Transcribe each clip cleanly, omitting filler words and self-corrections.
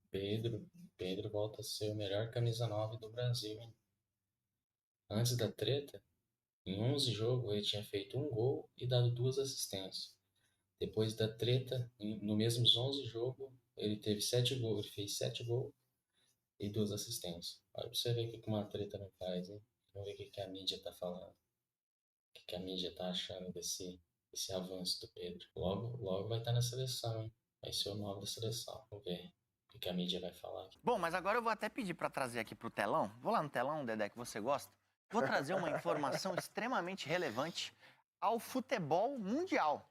Pedro, Pedro volta a ser o melhor camisa 9 do Brasil, hein? Antes da treta, em 11 jogos ele tinha feito um gol e dado duas assistências. Depois da treta, no mesmos 11 jogos, ele teve 7 gols, ele fez 7 gols e duas assistências. Olha pra você ver o que uma treta não faz, hein? Vamos ver o que a mídia tá falando. O que a mídia tá achando desse avanço do Pedro. Logo, logo vai estar na seleção, hein? Vai ser o nome da seleção. Vamos ver o que a mídia vai falar aqui. Bom, mas agora eu vou até pedir para trazer aqui para o telão. Vou lá no telão, Dedé, que você gosta. Vou trazer uma informação extremamente relevante ao futebol mundial,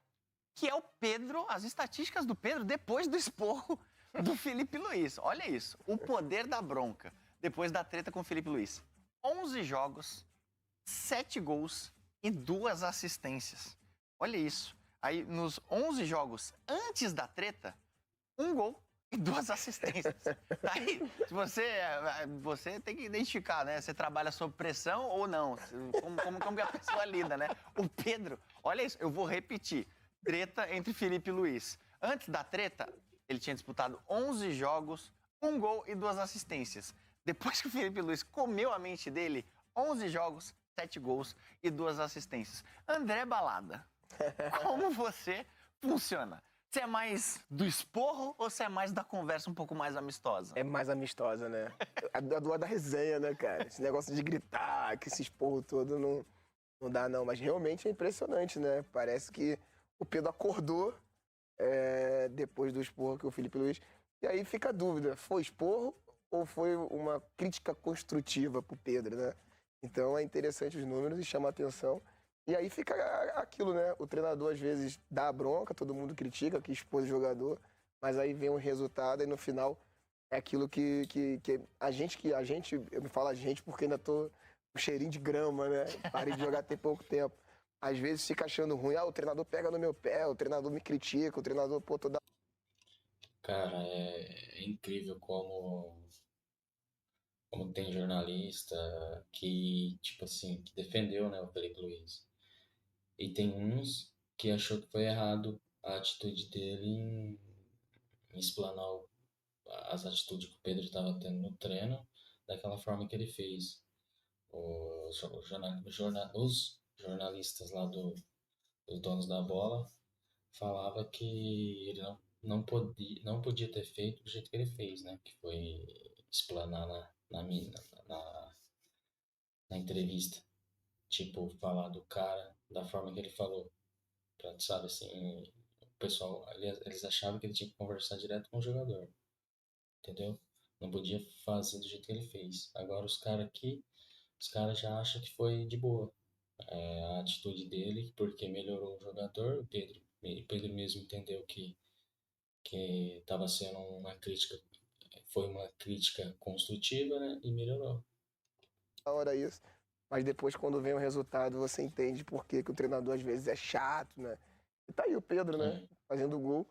que é o Pedro, as estatísticas do Pedro depois do esporro do Felipe Luiz. Olha isso, o poder da bronca depois da treta com o Felipe Luiz. 11 jogos, 7 gols e 2 assistências. Olha isso. Aí, nos 11 jogos antes da treta, um gol e 2 assistências. Aí, você tem que identificar, né? Você trabalha sob pressão ou não. Como que a pessoa lida, né? O Pedro, olha isso, eu vou repetir. Treta entre Felipe e Luiz. Antes da treta, ele tinha disputado 11 jogos, um gol e 2 assistências. Depois que o Felipe Luiz comeu a mente dele, 11 jogos, 7 gols e 2 assistências. André Balada, como você funciona? Você é mais do esporro ou você é mais da conversa um pouco mais amistosa? É mais amistosa, né? A do da resenha, né, cara? Esse negócio de gritar, que esse esporro todo não dá, não. Mas realmente é impressionante, né? Parece que o Pedro acordou depois do esporro que o Felipe Luiz. E aí fica a dúvida, foi esporro ou foi uma crítica construtiva pro Pedro, né? Então é interessante os números e chama a atenção. E aí fica aquilo, né? O treinador às vezes dá a bronca, todo mundo critica, que expôs o jogador, mas aí vem um resultado e no final é aquilo que a gente, eu me falo a gente porque ainda tô com cheirinho de grama, né? Parei de jogar tem pouco tempo. Às vezes fica achando ruim, o treinador pega no meu pé, o treinador me critica, o treinador, pô, toda. Cara, é incrível como tem jornalista que, tipo assim, que defendeu, né, o Felipe Luiz. E tem uns que achou que foi errado a atitude dele em explanar as atitudes que o Pedro estava tendo no treino daquela forma que ele fez. Os jornalistas lá dos donos da bola falava que ele não podia ter feito do jeito que ele fez, né? Que foi explanar na entrevista. Tipo, falar do cara da forma que ele falou. Pra, sabe, assim, o pessoal, eles achavam que ele tinha que conversar direto com o jogador, entendeu? Não podia fazer do jeito que ele fez. Agora os caras já acham que foi de boa. A atitude dele, porque melhorou o jogador, o Pedro mesmo entendeu que estava sendo uma crítica, foi uma crítica construtiva, né? E melhorou. Da hora isso. Mas depois, quando vem o resultado, você entende por que que o treinador às vezes é chato, né? E tá aí o Pedro, né? É. Fazendo gol.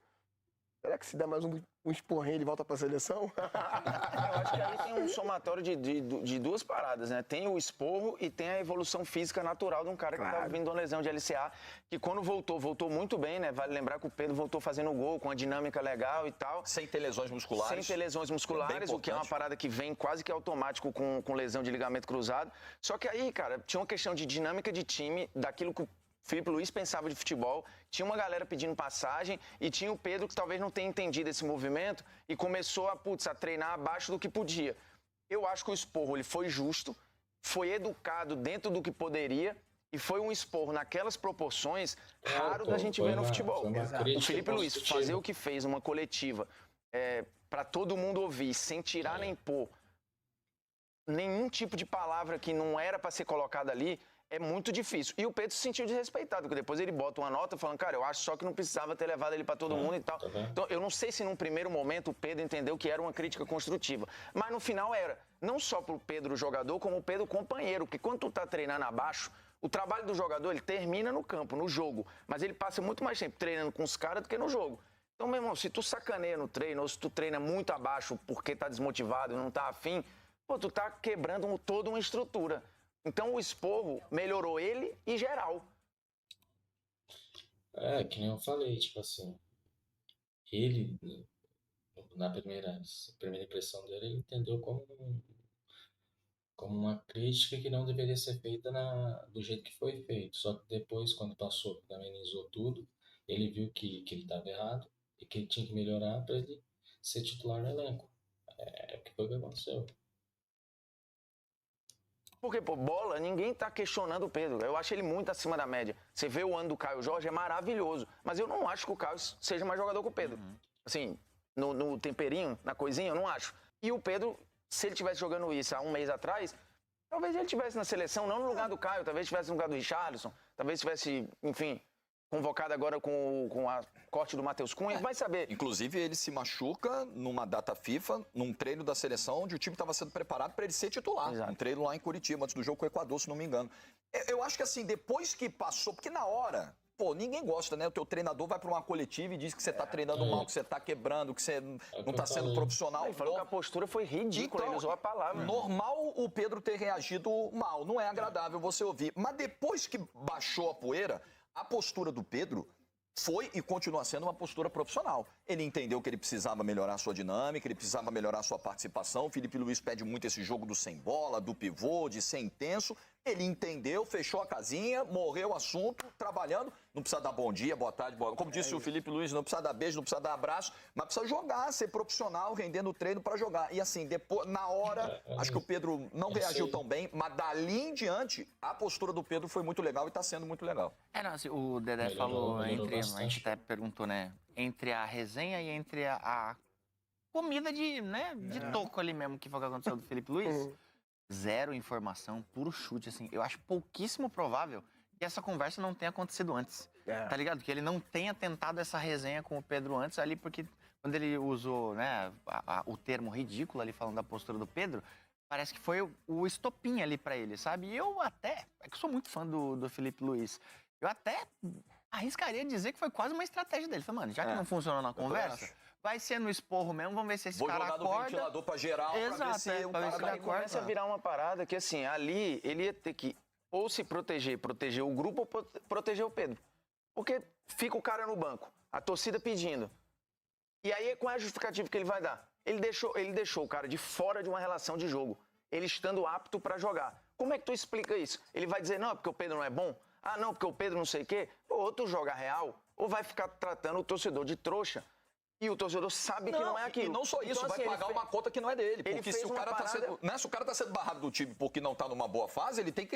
Será que se der mais um esporrinho ele volta pra seleção? Eu acho que aí tem um somatório de duas paradas, né? Tem o esporro e tem a evolução física natural de um cara que tá vindo de uma lesão de LCA, que quando voltou muito bem, né? Vale lembrar que o Pedro voltou fazendo gol, com uma dinâmica legal e tal. Sem ter lesões musculares. Sem ter lesões musculares, o que é uma parada que vem quase que automático com lesão de ligamento cruzado. Só que aí, cara, tinha uma questão de dinâmica de time, daquilo que o Felipe Luiz pensava de futebol, tinha uma galera pedindo passagem e tinha o Pedro que talvez não tenha entendido esse movimento e começou a treinar abaixo do que podia. Eu acho que o esporro ele foi justo, foi educado dentro do que poderia e foi um esporro naquelas proporções raro da gente ver no futebol. O Felipe Luiz fazer o que fez numa coletiva para todo mundo ouvir, sem tirar nem pôr nenhum tipo de palavra que não era para ser colocada ali, é muito difícil. E o Pedro se sentiu desrespeitado, porque depois ele bota uma nota falando, cara, eu acho só que não precisava ter levado ele para todo mundo e tal. Então, eu não sei se num primeiro momento o Pedro entendeu que era uma crítica construtiva, mas no final era, não só pro Pedro jogador, como o Pedro companheiro, porque quando tu tá treinando abaixo, o trabalho do jogador, ele termina no campo, no jogo, mas ele passa muito mais tempo treinando com os caras do que no jogo. Então, meu irmão, se tu sacaneia no treino, ou se tu treina muito abaixo porque tá desmotivado, não tá afim, pô, tu tá quebrando toda uma estrutura. Então o esporro melhorou ele e geral. Que nem eu falei, tipo assim, ele, na primeira impressão dele, ele entendeu como uma crítica que não deveria ser feita do jeito que foi feito. Só que depois, quando passou, quando amenizou tudo, ele viu que ele estava errado e que ele tinha que melhorar para ele ser titular no elenco. É o que foi que aconteceu. Porque, pô, bola, ninguém tá questionando o Pedro. Eu acho ele muito acima da média. Você vê o ano do Caio Jorge, é maravilhoso. Mas eu não acho que o Caio seja mais jogador que o Pedro. Assim, no temperinho, na coisinha, eu não acho. E o Pedro, se ele tivesse jogando isso há um mês atrás, talvez ele estivesse na seleção, não no lugar do Caio, talvez estivesse no lugar do Richarlison, talvez estivesse, enfim, convocado agora com a corte do Matheus Cunha, vai saber. Inclusive, ele se machuca numa data FIFA, num treino da seleção, onde o time estava sendo preparado para ele ser titular. Exato. Um treino lá em Curitiba, antes do jogo com o Equador, se não me engano. Eu acho que assim, depois que passou, porque na hora, pô, ninguém gosta, né? O teu treinador vai para uma coletiva e diz que você tá treinando mal, que você tá quebrando, que você não tá sendo profissional. Ele falou que a postura foi ridícula, Então, ele usou a palavra. Normal o Pedro ter reagido mal, não é agradável você ouvir. Mas depois que baixou a poeira, a postura do Pedro foi e continua sendo uma postura profissional. Ele entendeu que ele precisava melhorar a sua dinâmica, ele precisava melhorar a sua participação. O Felipe Luiz pede muito esse jogo do sem bola, do pivô, de ser intenso. Ele entendeu, fechou a casinha, morreu o assunto, trabalhando. Não precisa dar bom dia, boa tarde, boa... Como disse o Felipe Luiz, não precisa dar beijo, não precisa dar abraço, mas precisa jogar, ser profissional, rendendo o treino para jogar. E assim, depois, na hora, acho que o Pedro não reagiu tão bem, mas dali em diante, a postura do Pedro foi muito legal e está sendo muito legal. Não, assim, o Dedé falou entre, a gente até perguntou, né, entre a resenha e entre a comida de toco ali mesmo, que foi o que aconteceu do Felipe Luiz. Zero informação, puro chute, assim. Eu acho pouquíssimo provável que essa conversa não tenha acontecido antes. Tá ligado? Que ele não tenha tentado essa resenha com o Pedro antes ali, porque quando ele usou, né, o termo ridículo ali, falando da postura do Pedro, parece que foi o estopim ali pra ele, sabe? E eu até, é que eu sou muito fã do Felipe Luiz, eu até arriscaria dizer que foi quase uma estratégia dele. Falei, mano, já que não funcionou na conversa, vai ser no esporro mesmo, vamos ver se esse cara acorda. Vou jogar do ventilador pra geral, pra ver se o cara vai... Começa a virar uma parada que, assim, ali ele ia ter que ou se proteger o grupo ou proteger o Pedro. Porque fica o cara no banco, a torcida pedindo. E aí, qual é a justificativa que ele vai dar? Ele deixou o cara de fora de uma relação de jogo, ele estando apto pra jogar. Como é que tu explica isso? Ele vai dizer, não, é porque o Pedro não é bom? Ah, não, porque o Pedro não sei o quê? Ou tu joga real, ou vai ficar tratando o torcedor de trouxa. E o torcedor sabe que não é aquilo. E não só isso, então, vai assim, pagar uma conta que não é dele. Porque se o cara se o cara tá sendo barrado do time porque não tá numa boa fase, ele tem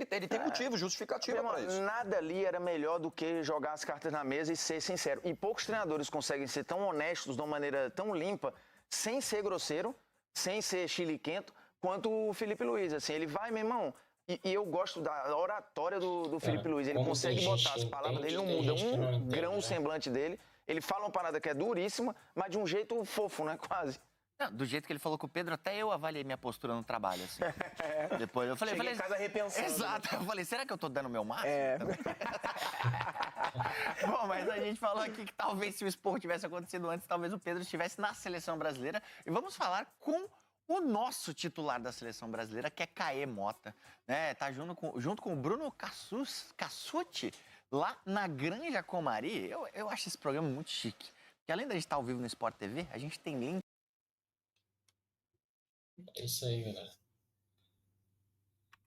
motivo, justificativa pra isso. Nada ali era melhor do que jogar as cartas na mesa e ser sincero. E poucos treinadores conseguem ser tão honestos de uma maneira tão limpa, sem ser grosseiro, sem ser chiliquento, quanto o Felipe Luiz. Assim, ele vai, meu irmão... E eu gosto da oratória do Felipe Luiz. Ele consegue botar as palavras dele, não muda um grão o semblante dele. Ele fala uma parada que é duríssima, mas de um jeito fofo, né? Quase. Não, do jeito que ele falou com o Pedro, até eu avaliei minha postura no trabalho, assim. Depois eu falei... Cheguei em casa repensando. Exato. Eu falei, será que eu tô dando o meu máximo? Bom, mas a gente falou aqui que talvez se o esporro tivesse acontecido antes, talvez o Pedro estivesse na seleção brasileira. E vamos falar com o nosso titular da seleção brasileira, que é Caê Mota, né? Tá junto com o Bruno Cassucci, lá na Granja Comari. Eu acho esse programa muito chique. Porque além da gente estar ao vivo no Sport TV, a gente tem link. É isso aí, galera.